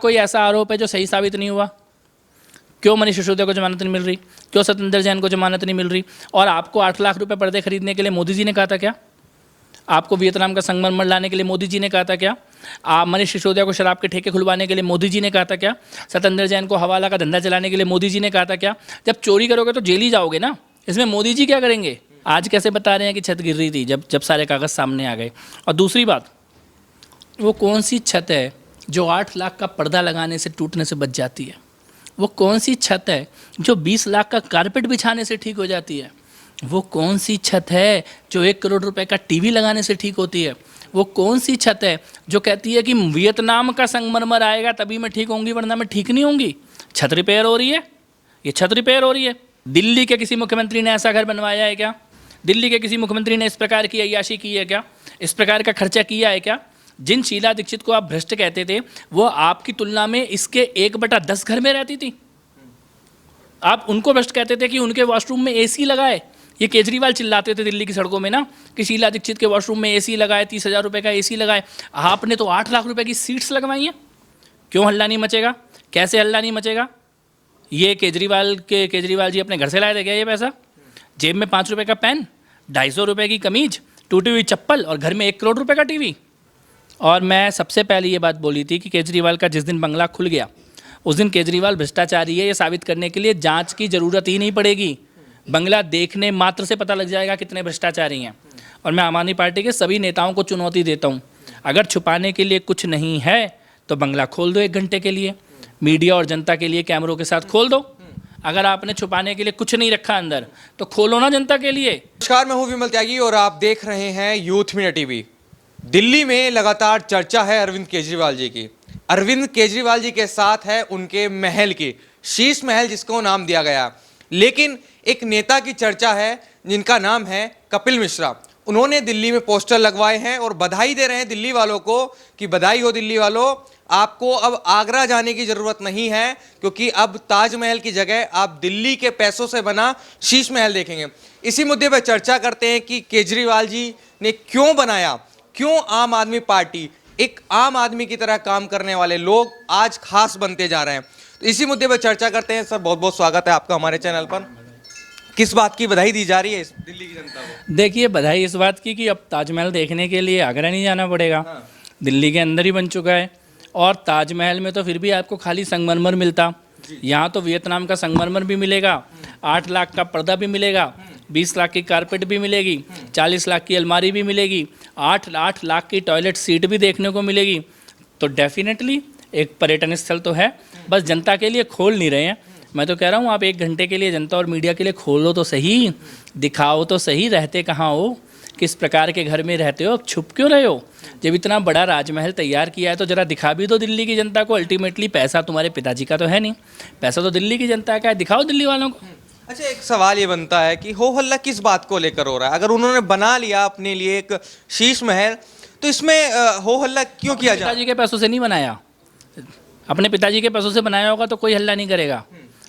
कोई ऐसा आरोप है जो सही साबित नहीं हुआ? क्यों मनीष सिसोदिया को जमानत नहीं मिल रही? क्यों सत्येंद्र जैन को जमानत नहीं मिल रही? और आपको 8 लाख रुपए पर्दे खरीदने के लिए मोदी जी ने कहा था क्या? आपको वियतनाम का संगमरमर लाने के लिए मोदी जी ने कहा था क्या? आप मनीष सिसोदिया को शराब के ठेके खुलवाने के लिए मोदी जी ने कहा था क्या? सत्येंद्र जैन को हवाला का धंधा चलाने के लिए मोदी जी ने कहा था क्या? जब चोरी करोगे तो जेल ही जाओगे ना, इसमें मोदी जी क्या करेंगे? आज कैसे बता रहे हैं कि छत गिर रही थी जब सारे कागज सामने आ गए? और दूसरी बात, वो कौन सी छत है जो 8 लाख का पर्दा लगाने से टूटने से बच जाती है? वो कौन सी छत है जो 20 लाख का कारपेट बिछाने से ठीक हो जाती है? वो कौन सी छत है जो 1 करोड़ रुपए का टीवी लगाने से ठीक होती है? वो कौन सी छत है जो कहती है कि वियतनाम का संगमरमर आएगा तभी मैं ठीक होंगी वरना मैं ठीक नहीं होंगी? छत रिपेयर हो रही है, ये छत रिपेयर हो रही है। दिल्ली के किसी मुख्यमंत्री ने ऐसा घर बनवाया है क्या? दिल्ली के किसी मुख्यमंत्री ने इस प्रकार की अय्याशी की है क्या? इस प्रकार का खर्चा किया है क्या? जिन शीला दीक्षित को आप भ्रष्ट कहते थे वो आपकी तुलना में इसके 1/10 घर में रहती थी। आप उनको भ्रष्ट कहते थे कि उनके वॉशरूम में एसी लगाए। ये केजरीवाल चिल्लाते थे दिल्ली की सड़कों में ना कि शीला दीक्षित के वॉशरूम में एसी लगाए, 30,000 रुपये का एसी लगाए। आपने तो 8 लाख रुपए की सीट्स लगवाई हैं। क्यों हल्ला नहीं मचेगा? कैसे हल्ला नहीं मचेगा? ये केजरीवाल जी अपने घर से लाए थे क्या ये पैसा? जेब में 5 रुपये का पेन, 250 रुपये की कमीज, टूटी हुई चप्पल और घर में 1 करोड़ रुपये का टीवी। और मैं सबसे पहले ये बात बोली थी कि केजरीवाल का जिस दिन बंगला खुल गया उस दिन केजरीवाल भ्रष्टाचारी है ये साबित करने के लिए जांच की ज़रूरत ही नहीं पड़ेगी। बंगला देखने मात्र से पता लग जाएगा कितने भ्रष्टाचारी हैं। और मैं आम आदमी पार्टी के सभी नेताओं को चुनौती देता हूँ, अगर छुपाने के लिए कुछ नहीं है तो बंगला खोल दो 1 घंटे के लिए, मीडिया और जनता के लिए कैमरों के साथ खोल दो। अगर आपने छुपाने के लिए कुछ नहीं रखा अंदर तो खोलो ना जनता के लिए। नमस्कार, मैं हूं विमल त्यागी और आप देख रहे हैं यूथ मीडिया टीवी। दिल्ली में लगातार चर्चा है अरविंद केजरीवाल जी की। अरविंद केजरीवाल जी के साथ है उनके महल की, शीश महल जिसको नाम दिया गया। लेकिन एक नेता की चर्चा है जिनका नाम है कपिल मिश्रा। उन्होंने दिल्ली में पोस्टर लगवाए हैं और बधाई दे रहे हैं दिल्ली वालों को कि बधाई हो दिल्ली वालों, आपको अब आगरा जाने की जरूरत नहीं है क्योंकि अब ताजमहल की जगह आप दिल्ली के पैसों से बना शीश महल देखेंगे। इसी मुद्दे पर चर्चा करते हैं कि केजरीवाल जी ने क्यों बनाया, क्यों आम आदमी पार्टी, एक आम आदमी की तरह काम करने वाले लोग आज खास बनते जा रहे हैं। तो इसी मुद्दे पर चर्चा करते हैं। सर, बहुत बहुत स्वागत है आपका हमारे चैनल पर। किस बात की बधाई दी जा रही है दिल्ली की जनता को? देखिए, बधाई इस बात की कि अब ताजमहल देखने के लिए आगरा नहीं जाना पड़ेगा। दिल्ली के अंदर ही बन चुका है। और ताजमहल में तो फिर भी आपको खाली संगमरमर मिलता, यहाँ तो वियतनाम का संगमरमर भी मिलेगा, 8 लाख का पर्दा भी मिलेगा, 20 लाख की कारपेट भी मिलेगी, 40 लाख की अलमारी भी मिलेगी, 8 लाख की टॉयलेट सीट भी देखने को मिलेगी। तो डेफिनेटली एक पर्यटन स्थल तो है, बस जनता के लिए खोल नहीं रहे हैं। मैं तो कह रहा हूँ आप 1 घंटे के लिए जनता और मीडिया के लिए खोलो तो सही, दिखाओ तो सही, रहते कहाँ हो, किस प्रकार के घर में रहते हो, छुप क्यों रहे हो? जब इतना बड़ा राजमहल तैयार किया है तो जरा दिखा भी दो दिल्ली की जनता को। अल्टीमेटली पैसा तुम्हारे पिताजी का तो है नहीं, पैसा तो दिल्ली की जनता का है, दिखाओ दिल्ली वालों को। अच्छा, एक सवाल ये बनता है कि हो हल्ला किस बात को लेकर हो रहा है? अगर उन्होंने बना लिया अपने लिए एक शीश महल तो इसमें हो हल्ला क्यों किया जाए? पिताजी के पैसों से नहीं बनाया, अपने पिताजी के पैसों से बनाया होगा तो कोई हल्ला नहीं करेगा।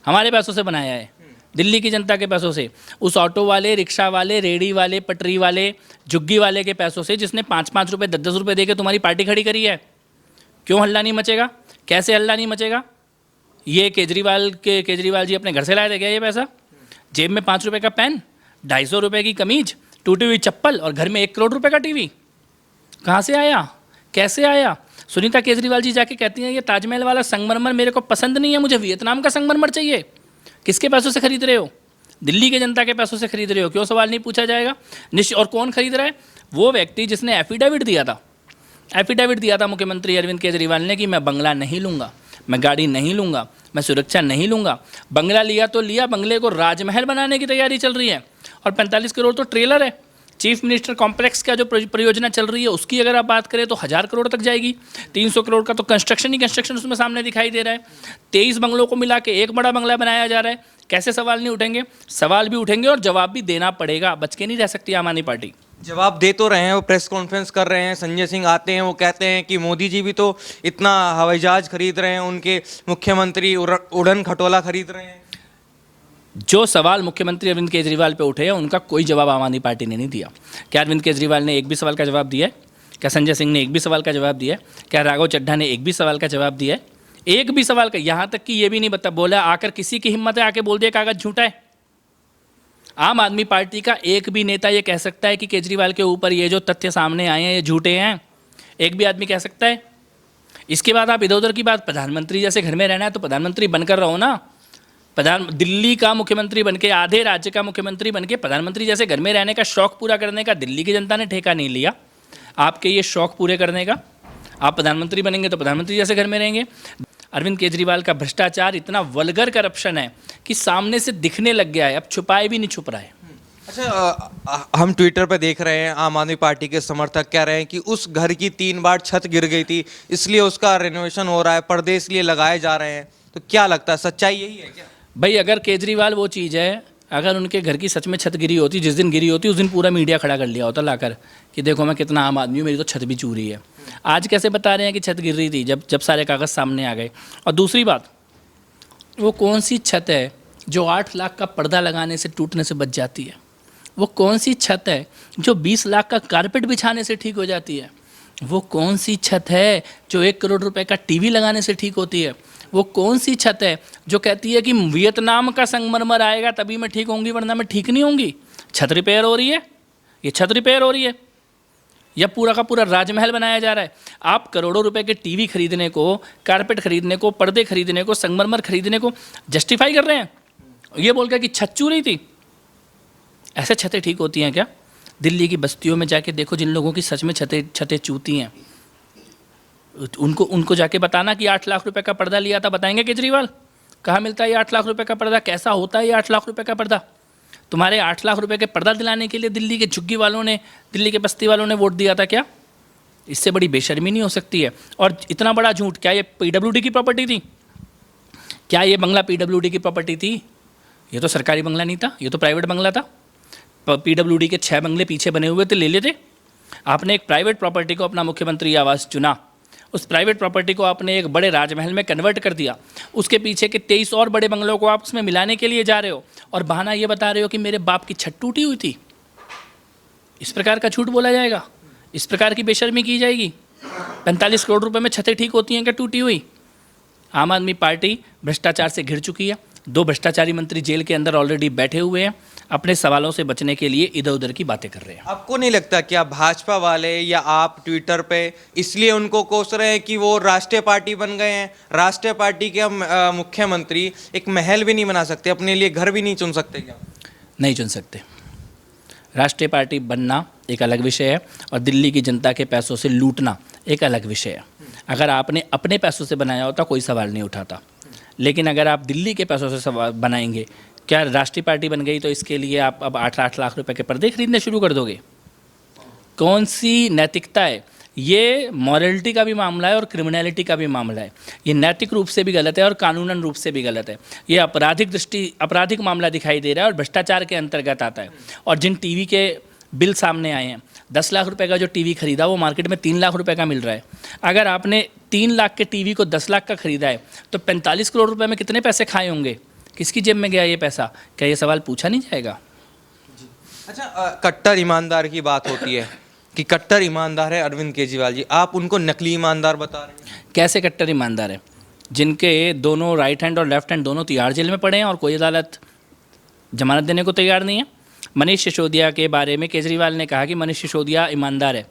हमारे पैसों से बनाया है, दिल्ली की जनता के पैसों से, उस ऑटो वाले, रिक्शा वाले, रेडी वाले, पटरी वाले, झुग्गी वाले के पैसों से जिसने 5-5 रुपये 10-10 रुपये दे के तुम्हारी पार्टी खड़ी करी है। क्यों हल्ला नहीं मचेगा? कैसे हल्ला नहीं मचेगा? ये केजरीवाल जी अपने घर से लाए थे क्या ये पैसा? जेब में 5 रुपये का पेन, 250 रुपये की कमीज, टूटी हुई चप्पल और घर में 1 करोड़ रुपये का टीवी कहाँ से आया, कैसे आया? सुनीता केजरीवाल जी जाके कहती हैं ये ताजमहल वाला संगमरमर मेरे को पसंद नहीं है, मुझे वियतनाम का संगमरमर चाहिए। किसके पैसों से खरीद रहे हो? दिल्ली के जनता के पैसों से खरीद रहे हो। क्यों सवाल नहीं पूछा जाएगा? और कौन खरीद रहा है? वो व्यक्ति जिसने एफिडेविट दिया था मुख्यमंत्री अरविंद केजरीवाल ने कि मैं बंगला नहीं लूँगा, मैं गाड़ी नहीं लूँगा, मैं सुरक्षा नहीं लूँगा। बंगला लिया तो लिया, बंगले को राजमहल बनाने की तैयारी चल रही है और 45 करोड़ तो ट्रेलर है। चीफ मिनिस्टर कॉम्प्लेक्स का जो परियोजना चल रही है उसकी अगर आप बात करें तो 1000 करोड़ तक जाएगी। 300 करोड़ का तो कंस्ट्रक्शन उसमें सामने दिखाई दे रहा है। 23 बंगलों को मिला के एक बड़ा बंगला बनाया जा रहा है। कैसे सवाल नहीं उठेंगे? सवाल भी उठेंगे और जवाब भी देना पड़ेगा, बच के नहीं रह सकती आम आदमी पार्टी। जवाब दे तो रहे हैं, वो प्रेस कॉन्फ्रेंस कर रहे हैं, संजय सिंह आते हैं, वो कहते हैं कि मोदी जी भी तो इतना हवाई जहाज खरीद रहे हैं, उनके मुख्यमंत्री उड़न खटोला खरीद रहे हैं। जो सवाल मुख्यमंत्री अरविंद केजरीवाल पे उठे हैं उनका कोई जवाब आम आदमी पार्टी ने नहीं दिया। क्या अरविंद केजरीवाल ने एक भी सवाल का जवाब दिया है? क्या संजय सिंह ने एक भी सवाल का जवाब दिया है? क्या राघव चड्ढा ने एक भी सवाल का जवाब दिया है? एक भी सवाल का, यहाँ तक कि ये भी नहीं बता बोला, आकर किसी की हिम्मत है आके बोल दिया कागज झूठा है? आम आदमी पार्टी का एक भी नेता ये कह सकता है कि केजरीवाल के ऊपर ये जो तथ्य सामने आए हैं ये झूठे हैं? एक भी आदमी कह सकता है? इसके बाद आप इधर उधर की बात, प्रधानमंत्री जैसे घर में रहना है तो प्रधानमंत्री बनकर रहो ना। दिल्ली का मुख्यमंत्री बनके, आधे राज्य का मुख्यमंत्री बनके प्रधानमंत्री जैसे घर में रहने का शौक पूरा करने का दिल्ली की जनता ने ठेका नहीं लिया आपके ये शौक पूरे करने का। आप प्रधानमंत्री बनेंगे तो प्रधानमंत्री जैसे घर में रहेंगे। अरविंद केजरीवाल का भ्रष्टाचार इतना वल्गर करप्शन है कि सामने से दिखने लग गया है, अब छुपाए भी नहीं छुप रहा है। अच्छा, हम ट्विटर पे देख रहे हैं आम आदमी पार्टी के समर्थक कह रहे हैं कि उस घर की 3 बार छत गिर गई थी, इसलिए उसका रेनोवेशन हो रहा है, पर्दे इसलिए लगाए जा रहे हैं। तो क्या लगता है, सच्चाई यही है क्या? भाई अगर केजरीवाल वो चीज़ है, अगर उनके घर की सच में छत गिरी होती, जिस दिन गिरी होती उस दिन पूरा मीडिया खड़ा कर लिया होता लाकर कि देखो मैं कितना आम आदमी हूँ, मेरी तो छत भी चूरी है। आज कैसे बता रहे हैं कि छत गिर रही थी जब सारे कागज़ सामने आ गए? और दूसरी बात, वो कौन सी छत है जो 8 लाख का पर्दा लगाने से टूटने से बच जाती है? वो कौन सी छत है जो 20 लाख का कारपेट बिछाने से ठीक हो जाती है? वो कौन सी छत है जो 1 करोड़ रुपए का टीवी लगाने से ठीक होती है? वो कौन सी छत है जो कहती है कि वियतनाम का संगमरमर आएगा तभी मैं ठीक होंगी वरना मैं ठीक नहीं होंगी? छत रिपेयर हो रही है, ये छत रिपेयर हो रही है या पूरा का पूरा राजमहल बनाया जा रहा है? आप करोड़ों रुपए के टीवी खरीदने को, कारपेट खरीदने को, पर्दे खरीदने को, संगमरमर खरीदने को जस्टिफाई कर रहे हैं ये बोलकर कि छत चू रही थी। ऐसे छतें ठीक होती हैं क्या? दिल्ली की बस्तियों में जाके देखो, जिन लोगों की सच में छतें चूती हैं, उनको जाके बताना कि 8 लाख रुपए का पर्दा लिया था, बताएंगे केजरीवाल? कहाँ मिलता है ये 8 लाख रुपए का पर्दा? कैसा होता है ये 8 लाख रुपए का पर्दा? तुम्हारे 8 लाख रुपए के पर्दा दिलाने के लिए दिल्ली के झुग्गी वालों ने, दिल्ली के बस्ती वालों ने वोट दिया था क्या? इससे बड़ी बेशर्मी नहीं हो सकती है। और इतना बड़ा झूठ, क्या ये पीडब्ल्यूडी की प्रॉपर्टी थी? क्या ये बंगला पीडब्ल्यूडी की प्रॉपर्टी थी? ये तो सरकारी बंगला नहीं था, ये तो प्राइवेट बंगला था। पीडब्ल्यूडी के 6 बंगले पीछे बने हुए थे, ले लेते। आपने एक प्राइवेट प्रॉपर्टी को अपना मुख्यमंत्री आवास चुना, उस प्राइवेट प्रॉपर्टी को आपने एक बड़े राजमहल में कन्वर्ट कर दिया, उसके पीछे के 23 और बड़े बंगलों को आप उसमें मिलाने के लिए जा रहे हो और बहाना ये बता रहे हो कि मेरे बाप की छत टूटी हुई थी। इस प्रकार का झूठ बोला जाएगा? इस प्रकार की बेशर्मी की जाएगी? 45 करोड़ रुपए में छतें ठीक होती हैं क्या टूटी हुई? आम आदमी पार्टी भ्रष्टाचार से घिर चुकी है। 2 भ्रष्टाचारी मंत्री जेल के अंदर ऑलरेडी बैठे हुए हैं, अपने सवालों से बचने के लिए इधर उधर की बातें कर रहे हैं। आपको नहीं लगता क्या भाजपा वाले या आप ट्विटर पे इसलिए उनको कोस रहे हैं कि वो राष्ट्रीय पार्टी बन गए हैं? राष्ट्रीय पार्टी के मुख्यमंत्री एक महल भी नहीं बना सकते, अपने लिए घर भी नहीं चुन सकते क्या? नहीं चुन सकते। राष्ट्रीय पार्टी बनना एक अलग विषय है और दिल्ली की जनता के पैसों से लूटना एक अलग विषय है। अगर आपने अपने पैसों से बनाया होता कोई सवाल नहीं उठाता, लेकिन अगर आप दिल्ली के पैसों से बनाएंगे, क्या राष्ट्रीय पार्टी बन गई तो इसके लिए आप अब 8-8 लाख रुपए के पर्दे खरीदने शुरू कर दोगे? कौन सी नैतिकता है? ये मॉरलिटी का भी मामला है और क्रिमिनलिटी का भी मामला है। ये नैतिक रूप से भी गलत है और कानूनन रूप से भी गलत है। ये आपराधिक मामला दिखाई दे रहा है और भ्रष्टाचार के अंतर्गत आता है। और जिन टीवी के बिल सामने आए हैं, 10 लाख रुपए का जो टीवी खरीदा वो मार्केट में 3 लाख रुपए का मिल रहा है। अगर आपने 3 लाख के टीवी को 10 लाख का खरीदा है तो 45 करोड़ रुपए में कितने पैसे खाए होंगे? किसकी जेब में गया ये पैसा? क्या ये सवाल पूछा नहीं जाएगा? अच्छा, कट्टर ईमानदार की बात होती है कि कट्टर ईमानदार है अरविंद केजरीवाल जी, आप उनको नकली ईमानदार बता रहे हैं। कैसे कट्टर ईमानदार है? जिनके दोनों राइट हैंड और लेफ्ट हैंड दोनों तिहाड़ जेल में पड़े हैं और कोई अदालत जमानत देने को तैयार नहीं है। मनीष सिसोदिया के बारे में केजरीवाल ने कहा कि मनीष सिसोदिया ईमानदार है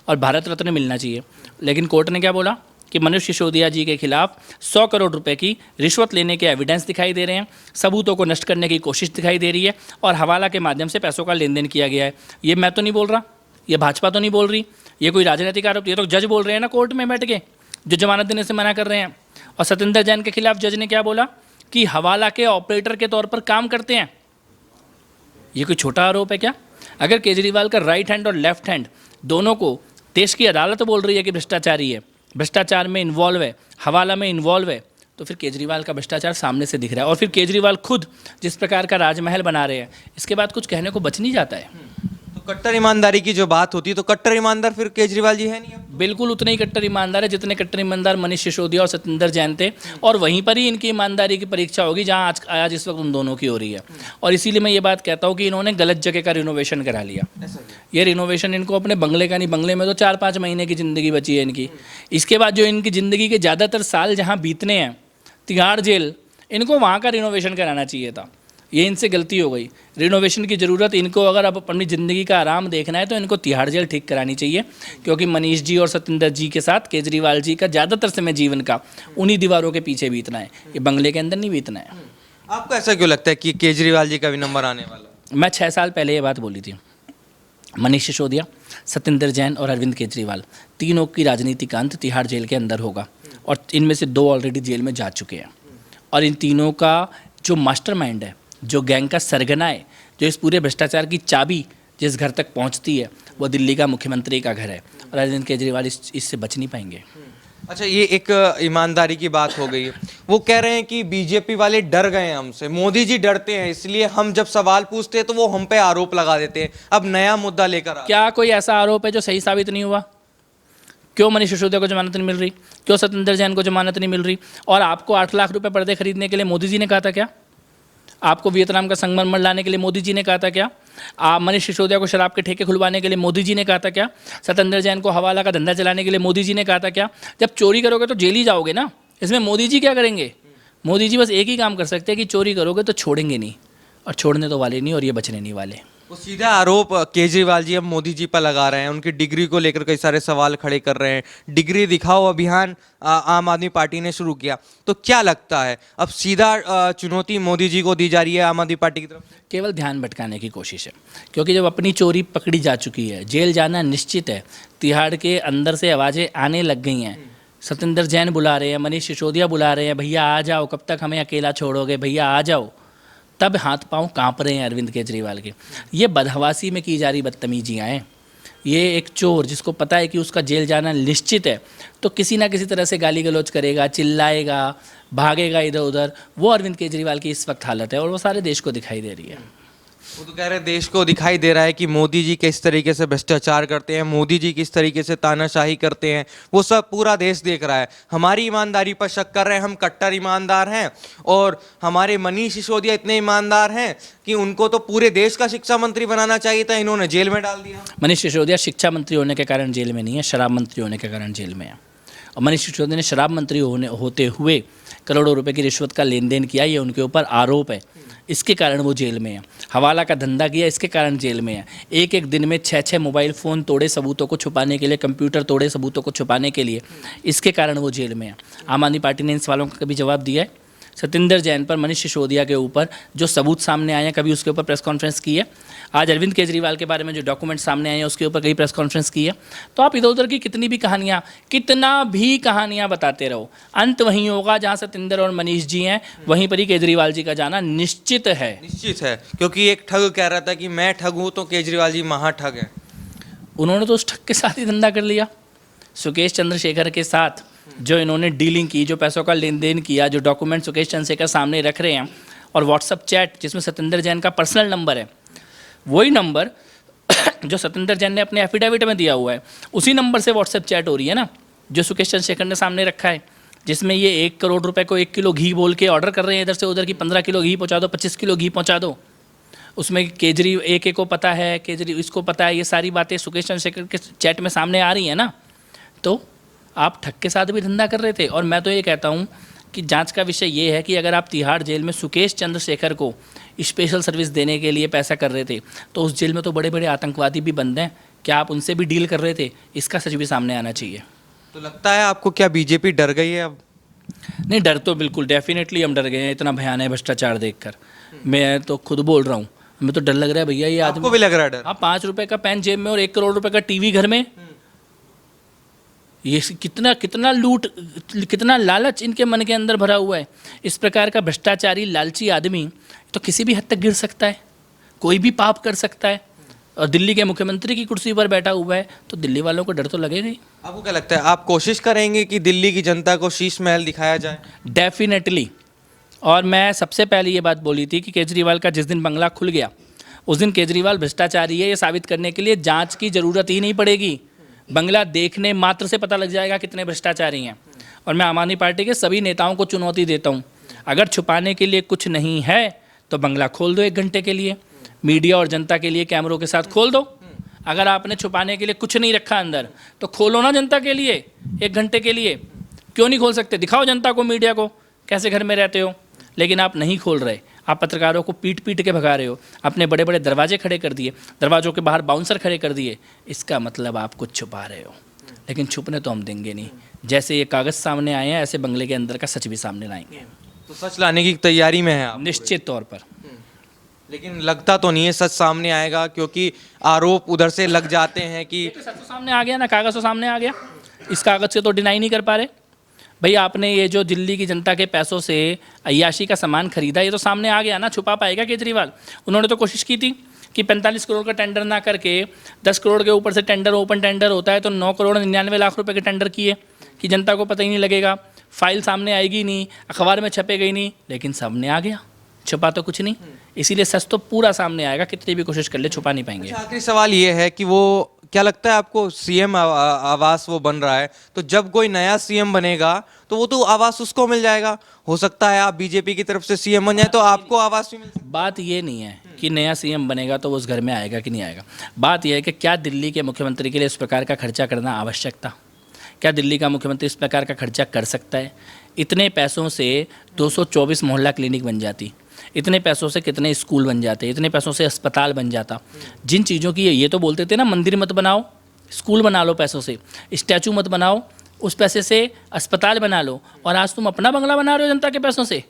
और भारत रत्न मिलना चाहिए, लेकिन कोर्ट ने क्या बोला कि मनीष सिसोदिया जी के खिलाफ 100 करोड़ रुपए की रिश्वत लेने के एविडेंस दिखाई दे रहे हैं, सबूतों को नष्ट करने की कोशिश दिखाई दे रही है और हवाला के माध्यम से पैसों का लेन देन किया गया है। ये मैं तो नहीं बोल रहा, ये भाजपा तो नहीं बोल रही, ये कोई राजनीतिक आरोप, ये तो जज बोल रहे हैं ना कोर्ट में बैठ के, जो जमानत देने से मना कर रहे हैं। और सत्येंद्र जैन के खिलाफ जज ने क्या बोला कि हवाला के ऑपरेटर के तौर पर काम करते हैं। ये कोई छोटा आरोप है क्या? अगर केजरीवाल का राइट हैंड और लेफ्ट हैंड दोनों को देश की अदालत बोल रही है कि भ्रष्टाचारी है, भ्रष्टाचार में इन्वॉल्व है, हवाला में इन्वॉल्व है, तो फिर केजरीवाल का भ्रष्टाचार सामने से दिख रहा है। और फिर केजरीवाल खुद जिस प्रकार का राजमहल बना रहे हैं, इसके बाद कुछ कहने को बच नहीं जाता है। तो कट्टर ईमानदारी की जो बात होती है तो कट्टर ईमानदार फिर केजरीवाल जी है नहीं अब? बिल्कुल उतने ही कट्टर ईमानदार है जितने कट्टर ईमानदार मनीष सिसोदिया और सत्येंद्र जैन थे, और वहीं पर ही इनकी ईमानदारी की परीक्षा होगी जहां आज इस वक्त उन दोनों की हो रही है। और इसीलिए मैं ये बात कहता हूँ कि इन्होंने गलत जगह का रिनोवेशन करा लिया। ये रिनोवेशन इनको अपने बंगले का नहीं, बंगले में तो 4-5 महीने की ज़िंदगी बची है इनकी। इसके बाद जो इनकी ज़िंदगी के ज़्यादातर साल जहाँ बीतने हैं, तिहाड़ जेल, इनको वहाँ का रिनोवेशन कराना चाहिए था। ये इनसे गलती हो गई। रिनोवेशन की ज़रूरत इनको, अगर अब अपनी ज़िंदगी का आराम देखना है तो इनको तिहाड़ जेल ठीक करानी चाहिए, क्योंकि मनीष जी और सत्येंद्र जी के साथ केजरीवाल जी का ज़्यादातर समय जीवन का उन्हीं दीवारों के पीछे बीतना है, ये बंगले के अंदर नहीं बीतना है। आपको ऐसा क्यों लगता है कि केजरीवाल जी का भी नंबर आने वाला है? मैं 6 साल पहले ये बात बोली थी। मनीष सिसोदिया, सत्येंद्र जैन और अरविंद केजरीवाल, तीनों की राजनीति का अंत तिहाड़ जेल के अंदर होगा, और इनमें से 2 ऑलरेडी जेल में जा चुके हैं। और इन तीनों का जो मास्टरमाइंड है, जो गैंग का सरगना है, जो इस पूरे भ्रष्टाचार की चाबी जिस घर तक पहुंचती है, वो दिल्ली का मुख्यमंत्री का घर है, और अरविंद केजरीवाल इससे बच नहीं पाएंगे। अच्छा, ये एक ईमानदारी की बात हो गई है। वो कह रहे हैं कि बीजेपी वाले डर गए हैं हमसे, मोदी जी डरते हैं, इसलिए हम जब सवाल पूछते हैं तो वो हम पे आरोप लगा देते हैं। अब नया मुद्दा लेकर आ क्या कोई ऐसा आरोप है जो सही साबित नहीं हुआ? क्यों मनीष सिसोदिया को जमानत नहीं मिल रही? क्यों सत्येंद्र जैन को जमानत नहीं मिल रही? और आपको 8 लाख रुपए पर्दे खरीदने के लिए मोदी जी ने कहा था क्या? आपको वियतनाम का संगमरमर लाने के लिए मोदी जी ने कहा था क्या? आप मनीष सिसोदिया को शराब के ठेके खुलवाने के लिए मोदी जी ने कहा था क्या? सत्येंद्र जैन को हवाला का धंधा चलाने के लिए मोदी जी ने कहा था क्या? जब चोरी करोगे तो जेल ही जाओगे ना, इसमें मोदी जी क्या करेंगे? मोदी जी बस एक ही काम कर सकते हैं कि चोरी करोगे तो छोड़ेंगे नहीं, और छोड़ने तो वाले नहीं, और ये बचने नहीं वाले। वो सीधा आरोप केजरीवाल जी अब मोदी जी पर लगा रहे हैं, उनकी डिग्री को लेकर कई सारे सवाल खड़े कर रहे हैं। डिग्री दिखाओ अभियान आम आदमी पार्टी ने शुरू किया, तो क्या लगता है अब सीधा चुनौती मोदी जी को दी जा रही है आम आदमी पार्टी की तरफ से? केवल ध्यान भटकाने की कोशिश है, क्योंकि जब अपनी चोरी पकड़ी जा चुकी है, जेल जाना निश्चित है, तिहाड़ के अंदर से आवाज़ें आने लग गई हैं। सत्येंद्र जैन बुला रहे हैं, मनीष सिसोदिया बुला रहे हैं, भैया आ जाओ, कब तक हमें अकेला छोड़ोगे, भैया आ जाओ। तब हाथ पांव कांप रहे हैं अरविंद केजरीवाल के। ये बदहवासी में की जा रही बदतमीजियाँ हैं। ये एक चोर जिसको पता है कि उसका जेल जाना निश्चित है, तो किसी ना किसी तरह से गाली गलौज करेगा, चिल्लाएगा, भागेगा इधर उधर। वो अरविंद केजरीवाल की इस वक्त हालत है, और वो सारे देश को दिखाई दे रही है। वो तो कह रहे हैं देश को दिखाई दे रहा है कि मोदी जी किस तरीके से भ्रष्टाचार करते हैं, मोदी जी किस तरीके से तानाशाही करते हैं, वो सब पूरा देश देख रहा है। हमारी ईमानदारी पर शक कर रहे हैं, हम कट्टर ईमानदार हैं, और हमारे मनीष सिसोदिया इतने ईमानदार हैं कि उनको तो पूरे देश का शिक्षा मंत्री बनाना चाहिए था, इन्होंने जेल में डाल दिया। मनीष सिसोदिया शिक्षा मंत्री होने के कारण जेल में नहीं है, शराब मंत्री होने के कारण जेल में है। और मनीष सिसोदिया ने शराब मंत्री होते हुए करोड़ों रुपए की रिश्वत का लेन देन किया, ये उनके ऊपर आरोप है, इसके कारण वो जेल में है। हवाला का धंधा किया, इसके कारण जेल में है। एक एक दिन में 6-6 मोबाइल फ़ोन तोड़े सबूतों को छुपाने के लिए, कंप्यूटर तोड़े सबूतों को छुपाने के लिए, इसके कारण वो जेल में है। आम आदमी पार्टी ने इन सवालों का कभी जवाब दिया है? सत्येंद्र जैन पर, मनीष सिसोदिया के ऊपर जो सबूत सामने आए हैं, कभी उसके ऊपर प्रेस कॉन्फ्रेंस की है? आज अरविंद केजरीवाल के बारे में जो डॉक्यूमेंट सामने आए हैं उसके ऊपर कई प्रेस कॉन्फ्रेंस की है? तो आप इधर उधर की कितनी भी कहानियाँ बताते रहो, अंत वहीं होगा जहाँ सत्येंद्र और मनीष जी हैं, वहीं पर ही केजरीवाल जी का जाना निश्चित है। निश्चित है, क्योंकि एक ठग कह रहा था कि मैं ठग हूँ, तो केजरीवाल जी महाठग हैं। उन्होंने तो उस ठग के साथ ही धंधा कर लिया। सुकेश चंद्रशेखर के साथ जो इन्होंने डीलिंग की, जो पैसों का लेन देन किया, जो डॉक्यूमेंट सुकेश चंद्रशेखर सामने रख रहे हैं, और व्हाट्सअप चैट जिसमें सत्येंद्र जैन का पर्सनल नंबर है, वही नंबर जो सत्येंद्र जैन ने अपने एफिडेविट में दिया हुआ है, उसी नंबर से व्हाट्सएप चैट हो रही है ना, जो सुकेश चंद्रशेखर ने सामने रखा है, जिसमें ये 1 करोड़ रुपए को 1 किलो घी बोल के ऑर्डर कर रहे हैं इधर से उधर की 15 किलो घी पहुँचा दो, 25 किलो घी पहुँचा दो। उसमें केजरी एक को पता है, केजरी इसको पता है, ये सारी बातें सुकेश चंद्रशेखर के चैट में सामने आ रही हैं ना। तो आप ठग के साथ भी धंधा कर रहे थे। और मैं तो ये कहता हूँ कि जांच का विषय ये है कि अगर आप तिहाड़ जेल में सुकेश चंद्रशेखर को स्पेशल सर्विस देने के लिए पैसा कर रहे थे, तो उस जेल में तो बड़े बड़े आतंकवादी भी बंद हैं, क्या आप उनसे भी डील कर रहे थे? इसका सच भी सामने आना चाहिए। तो लगता है आपको, क्या बीजेपी डर गई है अब? नहीं, डर तो बिल्कुल डेफिनेटली हम डर गए हैं, इतना भयानक भ्रष्टाचार देखकर। मैं तो खुद बोल रहा हूँ, हमें तो डर लग रहा है भैया। ये आपको भी लग रहा है डर? हाँ, 5 रुपए का पेन जेब में और 1 करोड़ रुपए का टीवी घर में, ये कितना लूट, कितना लालच इनके मन के अंदर भरा हुआ है। इस प्रकार का भ्रष्टाचारी लालची आदमी तो किसी भी हद तक गिर सकता है, कोई भी पाप कर सकता है, और दिल्ली के मुख्यमंत्री की कुर्सी पर बैठा हुआ है, तो दिल्ली वालों को डर तो लगेगा ही। आपको क्या लगता है, आप कोशिश करेंगे कि दिल्ली की जनता को शीश महल दिखाया जाए? डेफिनेटली। और मैं सबसे पहले ये बात बोली थी कि केजरीवाल का जिस दिन बंगला खुल गया उस दिन केजरीवाल भ्रष्टाचारी है ये साबित करने के लिए जांच की ज़रूरत ही नहीं पड़ेगी। बंगला देखने मात्र से पता लग जाएगा कितने भ्रष्टाचारी हैं। और मैं आम आदमी पार्टी के सभी नेताओं को चुनौती देता हूँ, अगर छुपाने के लिए कुछ नहीं है तो बंगला खोल दो 1 घंटे के लिए, मीडिया और जनता के लिए कैमरों के साथ खोल दो। अगर आपने छुपाने के लिए कुछ नहीं रखा अंदर तो खोलो ना जनता के लिए 1 घंटे के लिए। क्यों नहीं खोल सकते? दिखाओ जनता को, मीडिया को कैसे घर में रहते हो। लेकिन आप नहीं खोल रहे, आप पत्रकारों को पीट पीट के भगा रहे हो, अपने बड़े बड़े दरवाजे खड़े कर दिए, दरवाजों के बाहर बाउंसर खड़े कर दिए। इसका मतलब आप कुछ छुपा रहे हो। लेकिन छुपने तो हम देंगे नहीं। जैसे ये कागज़ सामने आए हैं ऐसे बंगले के अंदर का सच भी सामने लाएंगे। तो सच लाने की तैयारी में है आप? निश्चित तौर पर। लेकिन लगता तो नहीं है सच सामने आएगा, क्योंकि आरोप उधर से लग जाते हैं कि सच तो सामने आ गया ना, कागज़ तो सामने आ गया। इस कागज़ से तो डिनाई नहीं कर पा रहे। भाई आपने ये जो दिल्ली की जनता के पैसों से अय्याशी का सामान खरीदा, ये तो सामने आ गया ना। छुपा पाएगा केजरीवाल? उन्होंने तो कोशिश की थी कि 45 करोड़ का टेंडर ना करके 10 करोड़ के ऊपर से टेंडर, ओपन टेंडर होता है तो 9 करोड़ 99 लाख रुपए के टेंडर किए कि जनता को पता ही नहीं लगेगा, फाइल सामने आएगी नहीं, अखबार में छपेगा ही नहीं। लेकिन सामने आ गया, छुपा तो कुछ नहीं। इसीलिए सच तो पूरा सामने आएगा, कितनी भी कोशिश कर ले छुपा नहीं पाएंगे। आखिरी सवाल ये है कि वो क्या लगता है आपको, सीएम आवास वो बन रहा है, तो जब कोई नया सीएम बनेगा तो वो तो आवास उसको मिल जाएगा। हो सकता है आप बीजेपी की तरफ से सीएम बन जाए तो आपको आवास भी मिल सकता है। बात ये नहीं है कि नया सीएम बनेगा तो वो उस घर में आएगा कि नहीं आएगा। बात यह है कि क्या दिल्ली के मुख्यमंत्री के लिए इस प्रकार का खर्चा करना आवश्यक था? क्या दिल्ली का मुख्यमंत्री इस प्रकार का खर्चा कर सकता है? इतने पैसों से 224 मोहल्ला क्लिनिक बन जाती, इतने पैसों से कितने स्कूल बन जाते, इतने पैसों से अस्पताल बन जाता। जिन चीज़ों की ये तो बोलते थे ना, मंदिर मत बनाओ, स्कूल बना लो पैसों से, स्टैचू मत बनाओ, उस पैसे से अस्पताल बना लो, और आज तुम अपना बंगला बना रहे हो जनता के पैसों से।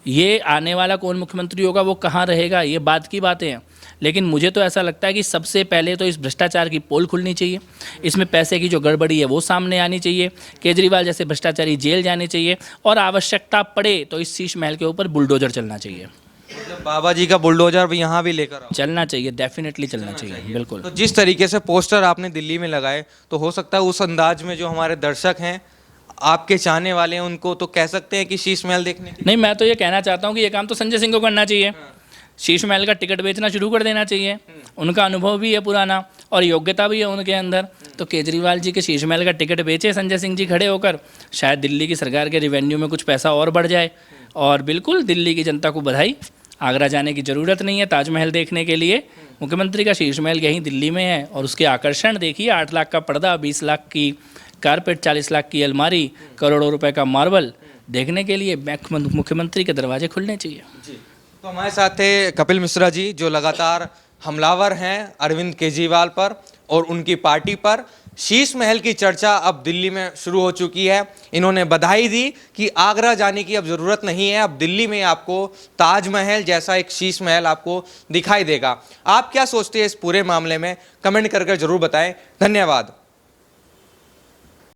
ये आने वाला कौन मुख्यमंत्री होगा, वो कहाँ रहेगा, ये बात की बातें हैं। लेकिन मुझे तो ऐसा लगता है कि सबसे पहले तो इस भ्रष्टाचार की पोल खुलनी चाहिए, इसमें पैसे की जो गड़बड़ी है वो सामने आनी चाहिए, केजरीवाल जैसे भ्रष्टाचारी जेल जाने चाहिए, और आवश्यकता पड़े तो इस शीश महल के ऊपर बुलडोजर चलना चाहिए। मतलब बाबा जी का बुलडोजर भी यहाँ भी लेकर आओ। चलना चाहिए, डेफिनेटली चलना चाहिए, बिल्कुल। तो जिस तरीके से पोस्टर आपने दिल्ली में लगाए, तो हो सकता है उस अंदाज में जो हमारे दर्शक हैं, आपके चाहने वाले हैं, उनको तो कह सकते हैं कि शीश महल देखने के। नहीं, मैं तो ये कहना चाहता हूँ कि ये काम तो संजय सिंह को करना चाहिए। शीश महल का टिकट बेचना शुरू कर देना चाहिए। उनका अनुभव भी है पुराना और योग्यता भी है उनके अंदर। तो केजरीवाल जी के शीश महल का टिकट बेचे संजय सिंह जी खड़े होकर, शायद दिल्ली की सरकार के रिवेन्यू में कुछ पैसा और बढ़ जाए। और बिल्कुल दिल्ली की जनता को बधाई, आगरा जाने की ज़रूरत नहीं है ताजमहल देखने के लिए। मुख्यमंत्री का शीश महल यहीं दिल्ली में है, और उसके आकर्षण देखिए, 8 लाख का पर्दा, 20 लाख की कारपेट, 40 लाख की अलमारी, करोड़ों रुपए का मार्बल देखने के लिए मुख्यमंत्री के दरवाजे खुलने चाहिए। तो हमारे साथ थे कपिल मिश्रा जी, जो लगातार हमलावर हैं अरविंद केजरीवाल पर और उनकी पार्टी पर। शीश महल की चर्चा अब दिल्ली में शुरू हो चुकी है। इन्होंने बधाई दी कि आगरा जाने की अब ज़रूरत नहीं है, अब दिल्ली में आपको ताजमहल जैसा एक शीश महल आपको दिखाई देगा। आप क्या सोचते हैं इस पूरे मामले में? कमेंट करके जरूर बताएं। धन्यवाद।